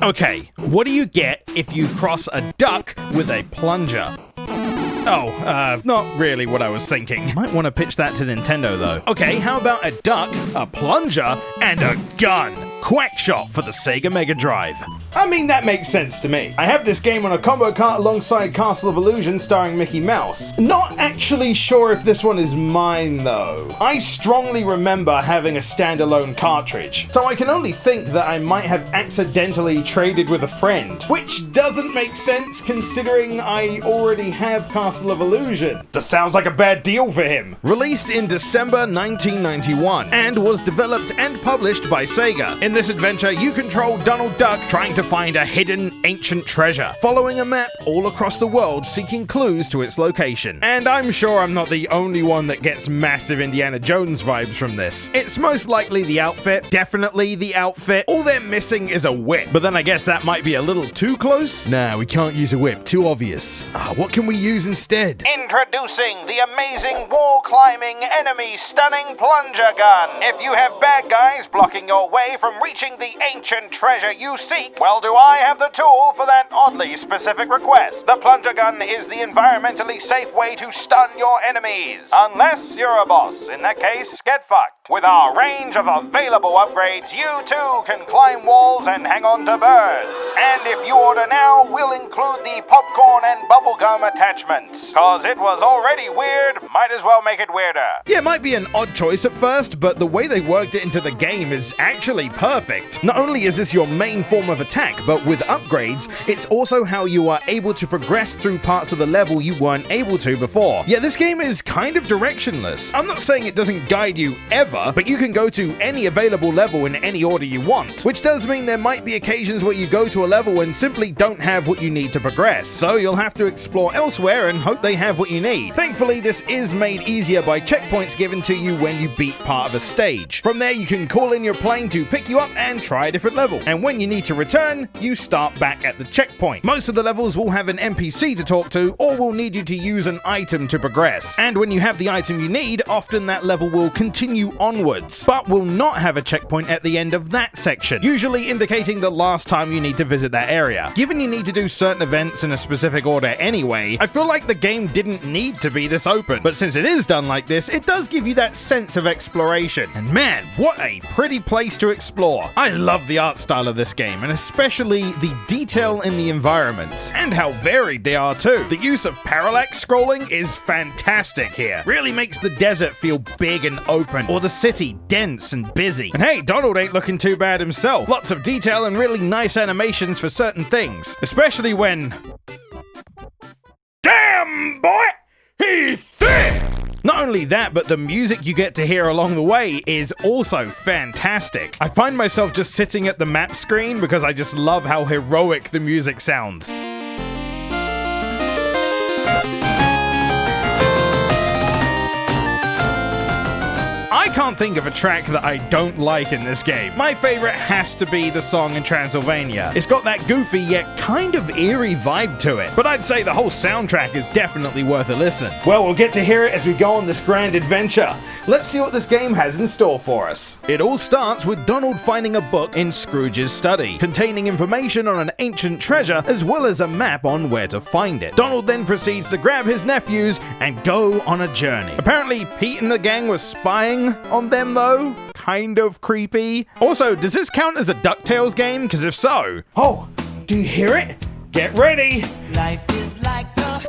Okay, what do you get if you cross a duck with a plunger? Oh, not really what I was thinking. Might want to pitch that to Nintendo though. Okay, how about a duck, a plunger, and a gun? Quack Shot for the Sega Mega Drive. I mean, that makes sense to me. I have this game on a combo cart alongside Castle of Illusion starring Mickey Mouse. Not actually sure if this one is mine though. I strongly remember having a standalone cartridge, so I can only think that I might have accidentally traded with a friend, which doesn't make sense considering I already have Castle of Illusion. Just sounds like a bad deal for him. Released in December 1991 and was developed and published by Sega. In this adventure, you control Donald Duck trying to find a hidden ancient treasure, following a map all across the world seeking clues to its location. And I'm sure I'm not the only one that gets massive Indiana Jones vibes from this. It's most likely the outfit, definitely the outfit. All they're missing is a whip, but then I guess that might be a little too close. Nah, we can't use a whip, too obvious. What can we use instead? Introducing the amazing wall-climbing, enemy-stunning plunger gun. If you have bad guys blocking your way from reaching the ancient treasure you seek, well, do I have the tool for that oddly specific request. The plunger gun is the environmentally safe way to stun your enemies. Unless you're a boss. In that case, get fucked. With our range of available upgrades, you too can climb walls and hang on to birds. And if you order now, we'll include the popcorn and bubblegum attachments. Cause it was already weird, might as well make it weirder. Yeah, it might be an odd choice at first, but the way they worked it into the game is actually perfect. Not only is this your main form of attack, but with upgrades, it's also how you are able to progress through parts of the level you weren't able to before. Yeah, this game is kind of directionless. I'm not saying it doesn't guide you ever, but you can go to any available level in any order you want, which does mean there might be occasions where you go to a level and simply don't have what you need to progress, so you'll have to explore elsewhere and hope they have what you need. Thankfully, this is made easier by checkpoints given to you when you beat part of a stage. From there, you can call in your plane to pick you up and try a different level, and when you need to return, you start back at the checkpoint. Most of the levels will have an NPC to talk to, or will need you to use an item to progress. And when you have the item you need, often that level will continue onwards, but will not have a checkpoint at the end of that section, usually indicating the last time you need to visit that area. Given you need to do certain events in a specific order anyway, I feel like the game didn't need to be this open, but since it is done like this, it does give you that sense of exploration. And man, what a pretty place to explore. I love the art style of this game, and especially the detail in the environments, and how varied they are too. The use of parallax scrolling is fantastic here. Really makes the desert feel big and open, or the city dense and busy. And hey, Donald ain't looking too bad himself. Lots of detail and really nice animations for certain things, especially when... Damn, boy! He's thick! Not only that, but the music you get to hear along the way is also fantastic. I find myself just sitting at the map screen because I just love how heroic the music sounds. I can't think of a track that I don't like in this game. My favorite has to be the song in Transylvania. It's got that goofy yet kind of eerie vibe to it, but I'd say the whole soundtrack is definitely worth a listen. Well, we'll get to hear it as we go on this grand adventure. Let's see what this game has in store for us. It all starts with Donald finding a book in Scrooge's study, containing information on an ancient treasure as well as a map on where to find it. Donald then proceeds to grab his nephews and go on a journey. Apparently, Pete and the gang were spying on them though. Kind of creepy. Also, does this count as a DuckTales game? Because if so... Oh, do you hear it? Get ready! Life is like a...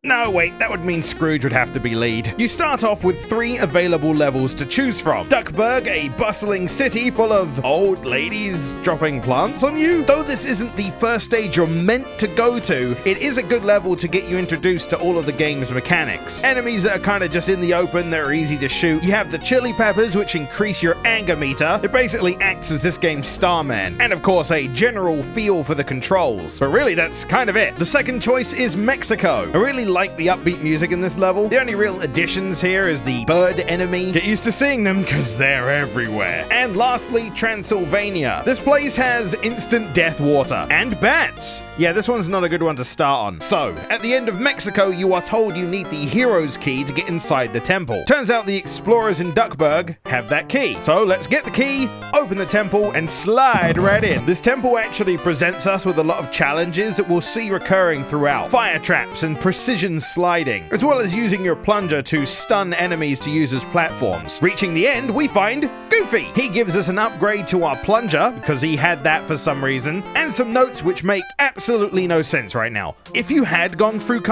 No, wait, that would mean Scrooge would have to be lead. You start off with 3 available levels to choose from. Duckburg, a bustling city full of old ladies dropping plants on you. Though this isn't the first stage you're meant to go to, it is a good level to get you introduced to all of the game's mechanics. Enemies that are kind of just in the open, they're easy to shoot. You have the chili peppers, which increase your anger meter. It basically acts as this game's Starman. And of course, a general feel for the controls. But really, that's kind of it. The second choice is Mexico. I really like the upbeat music in this level. The only real additions here is the bird enemy. Get used to seeing them because they're everywhere. And lastly, Transylvania. This place has instant death water and bats. Yeah, this one's not a good one to start on. So, at the end of Mexico, you are told you need the hero's key to get inside the temple. Turns out the explorers in Duckburg have that key. So let's get the key, open the temple, and slide right in. This temple actually presents us with a lot of challenges that we'll see recurring throughout. Fire traps and precision sliding, as well as using your plunger to stun enemies to use as platforms. Reaching the end, we find Goofy. He gives us an upgrade to our plunger, because he had that for some reason, and some notes which make absolutely no sense right now. If you had gone through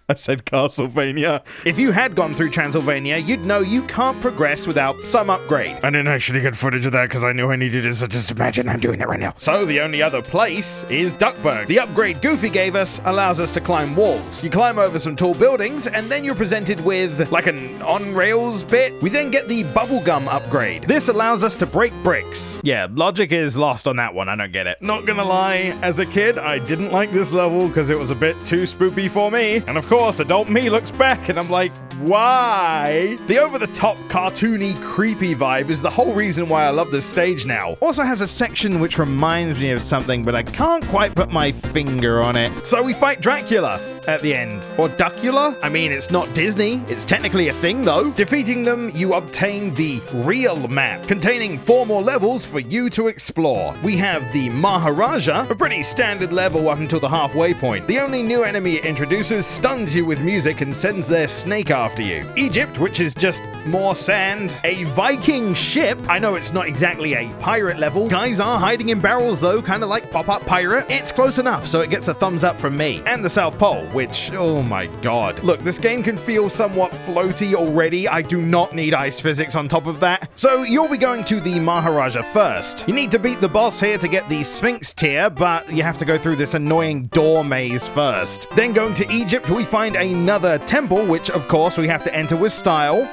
I said Castlevania. If you had gone through Transylvania, you'd know you can't progress without some upgrade. I didn't actually get footage of that because I knew I needed it, so just imagine I'm doing it right now. So the only other place is Duckburg. The upgrade Goofy gave us allows us to climb walls. You climb over some tall buildings, and then you're presented with like an on-rails bit. We then get the bubblegum upgrade. This allows us to break bricks. Yeah, logic is lost on that one. I don't get it. Not gonna lie, as a kid, I didn't like this level because it was a bit too spoopy for me. And of course, adult me looks back and I'm like, why? The over-the-top, cartoony, creepy vibe is the whole reason why I love this stage now. Also has a section which reminds me of something, but I can't quite put my finger on it. So we fight Dracula at the end. Or Duckula? I mean, it's not Disney. It's technically a thing, though. Defeating them, you obtain the real map, containing 4 more levels for you to explore. We have the Maharaja, a pretty standard level up until the halfway point. The only new enemy it introduces stuns you with music and sends their snake after you. Egypt, which is just more sand. A Viking ship. I know it's not exactly a pirate level. Guys are hiding in barrels, though, kind of like Pop-Up Pirate. It's close enough, so it gets a thumbs up from me. And the South Pole, which, oh my god. Look, this game can feel somewhat floaty already. I do not need ice physics on top of that. So you'll be going to the Maharaja first. You need to beat the boss here to get the Sphinx tier, but you have to go through this annoying door maze first. Then going to Egypt, we find another temple, which of course we have to enter with style.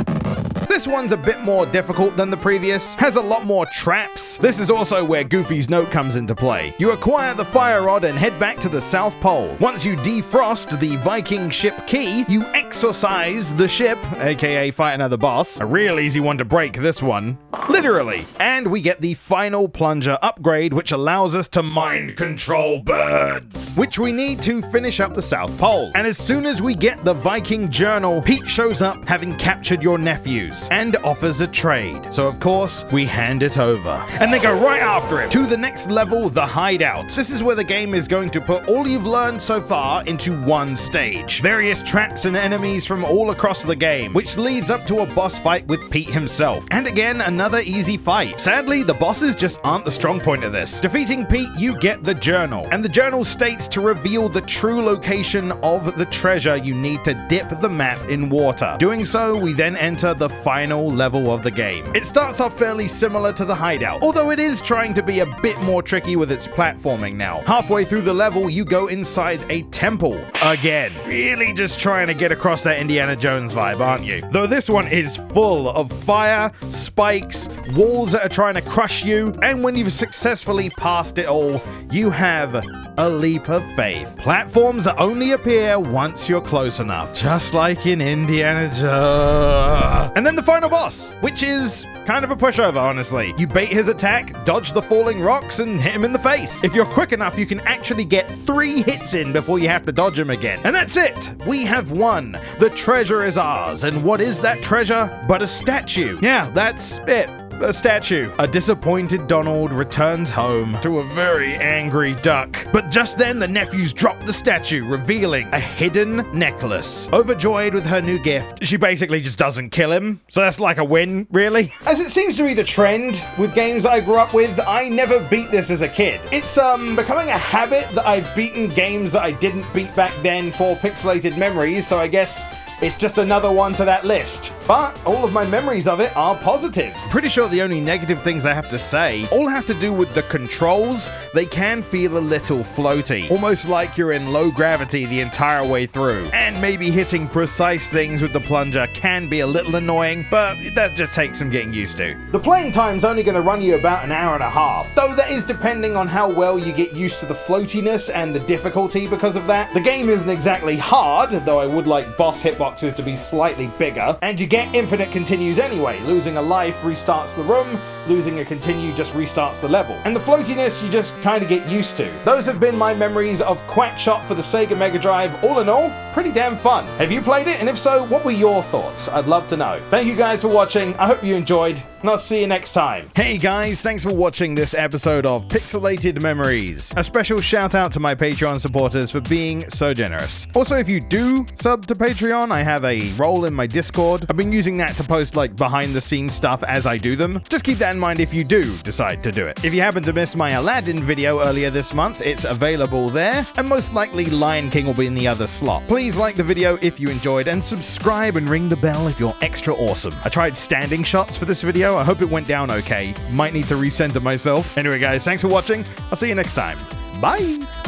This one's a bit more difficult than the previous, has a lot more traps. This is also where Goofy's note comes into play. You acquire the fire rod and head back to the South Pole. Once you defrost the Viking ship key, you exorcise the ship, aka fight another boss. A real easy one to break, this one. Literally. And we get the final plunger upgrade, which allows us to mind control birds, which we need to finish up the South Pole. And as soon as we get the Viking journal, Pete shows up having captured your nephews and offers a trade. So of course, we hand it over. And they go right after him to the next level, the hideout. This is where the game is going to put all you've learned so far into one stage. Various traps and enemies from all across the game, which leads up to a boss fight with Pete himself. And again, another easy fight. Sadly, the bosses just aren't the strong point of this. Defeating Pete, you get the journal. And the journal states to reveal the true location of the treasure, you need to dip the map in water. Doing so, we then enter the final level of the game. It starts off fairly similar to the hideout, although it is trying to be a bit more tricky with its platforming now. Halfway through the level, you go inside a temple. Again, really just trying to get across that Indiana Jones vibe, aren't you? Though this one is full of fire, spikes, walls that are trying to crush you, and when you've successfully passed it all, you have a leap of faith. Platforms only appear once you're close enough, just like in Indiana Jones. And then the final boss, which is kind of a pushover, honestly. You bait his attack, dodge the falling rocks, and hit him in the face. If you're quick enough, you can actually get 3 hits in before you have to dodge him again. And that's it! We have won! The treasure is ours, and what is that treasure but a statue? Yeah, that's it. A statue. A disappointed Donald returns home to a very angry duck. But just then, the nephews drop the statue, revealing a hidden necklace. Overjoyed with her new gift, she basically just doesn't kill him. So that's like a win, really. As it seems to be the trend with games I grew up with, I never beat this as a kid. It's becoming a habit that I've beaten games that I didn't beat back then for pixelated memories, so I guess it's just another one to that list. But all of my memories of it are positive. I'm pretty sure the only negative things I have to say all have to do with the controls. They can feel a little floaty, almost like you're in low gravity the entire way through. And maybe hitting precise things with the plunger can be a little annoying, but that just takes some getting used to. The playing time's only going to run you about an hour and a half, though that is depending on how well you get used to the floatiness and the difficulty because of that. The game isn't exactly hard, though I would like boss hitboxes to be slightly bigger, and you get infinite continues anyway. Losing a life restarts the room, losing a continue just restarts the level. And the floatiness you just kind of get used to. Those have been my memories of Quack Shot for the Sega Mega Drive. All in all, pretty damn fun. Have you played it? And if so, what were your thoughts? I'd love to know. Thank you guys for watching. I hope you enjoyed, and I'll see you next time. Hey guys, thanks for watching this episode of Pixelated Memories. A special shout out to my Patreon supporters for being so generous. Also, if you do sub to Patreon, I have a role in my Discord. I've been using that to post like behind the scenes stuff as I do them. Just keep that in mind if you do decide to do it. If you happen to miss my Aladdin video earlier this month, it's available there, and most likely Lion King will be in the other slot. Please like the video if you enjoyed, and subscribe and ring the bell if you're extra awesome. I tried standing shots for this video. I hope it went down okay. Might need to recenter myself. Anyway guys, thanks for watching. I'll see you next time. Bye!